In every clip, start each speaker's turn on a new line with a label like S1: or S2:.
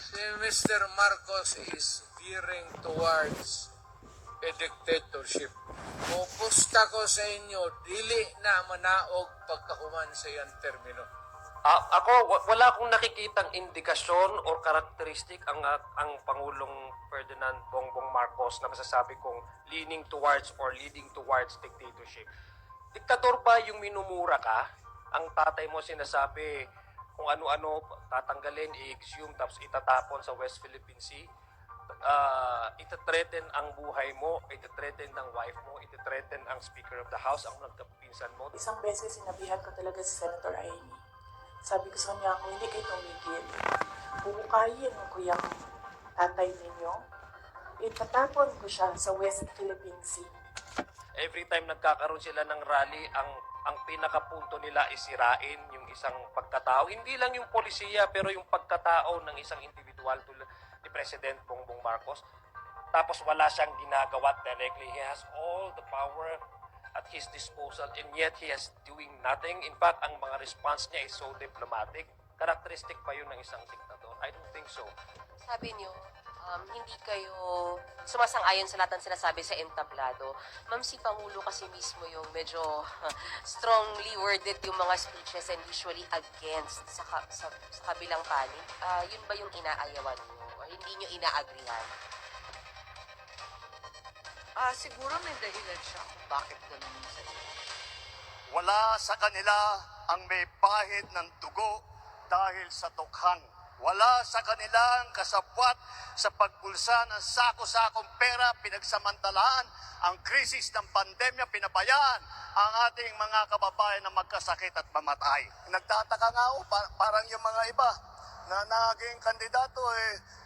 S1: Si Mr. Marcos is veering towards a dictatorship. Mupusta ko sa inyo, dili na manaog pagkahuman sa iyang termino.
S2: Wala akong nakikitang indikasyon or karakteristik ang Pangulong Ferdinand Bongbong Marcos na masasabi kong leaning towards or leading towards dictatorship. Diktador ba yung minumura ka? Ang tatay mo sinasabi kung ano-ano tatanggalin, i-exhume, tapos itatapon sa West Philippine Sea. Itathreaten ang buhay mo, itathreaten ng wife mo, itathreaten ang Speaker of the House, ang nagkapinsan mo.
S3: Isang beses sinabihan ko talaga si Senator Amy. Sabi ko sa kanya, kung hindi kayo tumigil, bubukayin ko yung tatay ninyo. Itatapon ko siya sa West Philippine Sea.
S2: Every time nagkakaroon sila ng rally, ang pinakapunto nila is sirain yung isang pagkatao. Hindi lang yung polisiya, pero yung pagkatao ng isang individual tulad ni President Bongbong Marcos. Tapos wala siyang ginagawa directly. He has all the power at his disposal and yet he is doing nothing. In fact, ang mga response niya is so diplomatic. Characteristic pa yun ng isang diktador? I don't think so.
S4: Sabi niyo, hindi kayo sumasang-ayon sa lahat ng sinasabi sa entablado. Ma'am, si Pangulo kasi mismo yung medyo strongly worded yung mga speeches and usually against sa kabilang panig. Yun ba yung inaayawan niyo? O hindi niyo inaagrihan?
S5: Siguro may dahilan siya kung bakit ganun sa iyo.
S6: Wala sa kanila ang may pahid ng dugo dahil sa tukhang. Wala sa kanilang kasabwat sa pagpulsa ng sako-sakong pera, pinagsamantalahan ang krisis ng pandemya, pinabayaan ang ating mga kababayan na magkasakit at mamatay. Nagtataka nga ako, parang yung mga iba na naging kandidato,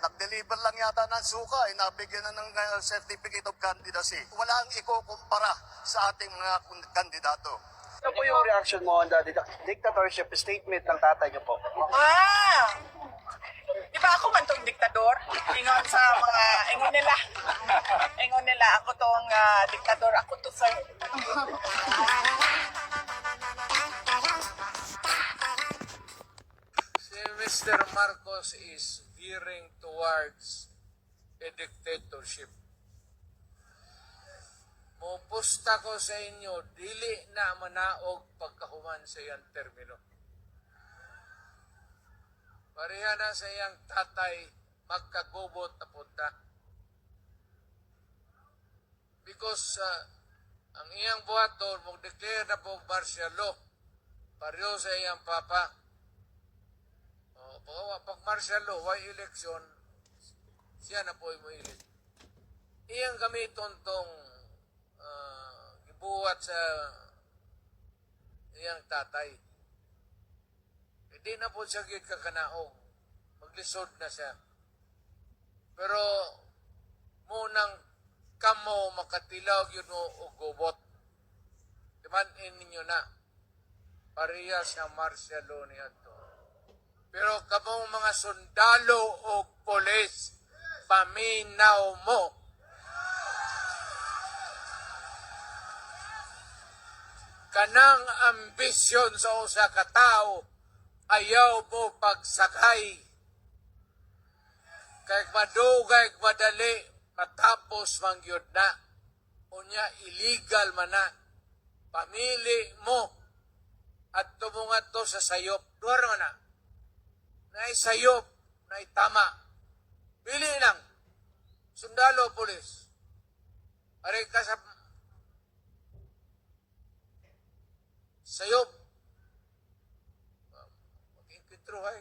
S6: nag-deliver lang yata ng suka, nabigyan na ng certificate of candidacy. Wala ang ikukumpara sa ating mga kandidato.
S7: Ano po yung reaction mo on the dictatorship statement ng tatay niyo po?
S5: Di ba ako man tong diktador? Ingon sa mga, ingon nila, ako tong diktador, ako to sir.
S1: Si Mr. Marcos is veering towards a dictatorship. Mupusta ko sa inyo, dili na manaog pagkahuman sa iyang termino. Pareha na sa iyang tatay, magkagubot na punta. Because ang iyang buhaton, mag-declare na po martial law, pareho sa iyang papa. Pag martial law, why election, siya na po imuilit. Iyang gamiton tong ibuhat sa iyang tatay. Hindi na po siya kakanaog. Maglisod na siya. Pero munang kamo makatilawag yun o gubot. Dimanin ninyo na. Pareha siya martial law niya to. Pero kamong mga sundalo o polis, paminaw mo. Kanang ambisyon sa usa ka tao, ayaw mo pagsakay. Kay madugay, madali, matapos mangyod na. Unya, illegal man na. Pamili mo at tumungat to sa sayop. Duwar man na. Naisayop, naitama. Pili lang. Sundalo, polis. Aray ka sa sayop. Mag-inkwentro ay.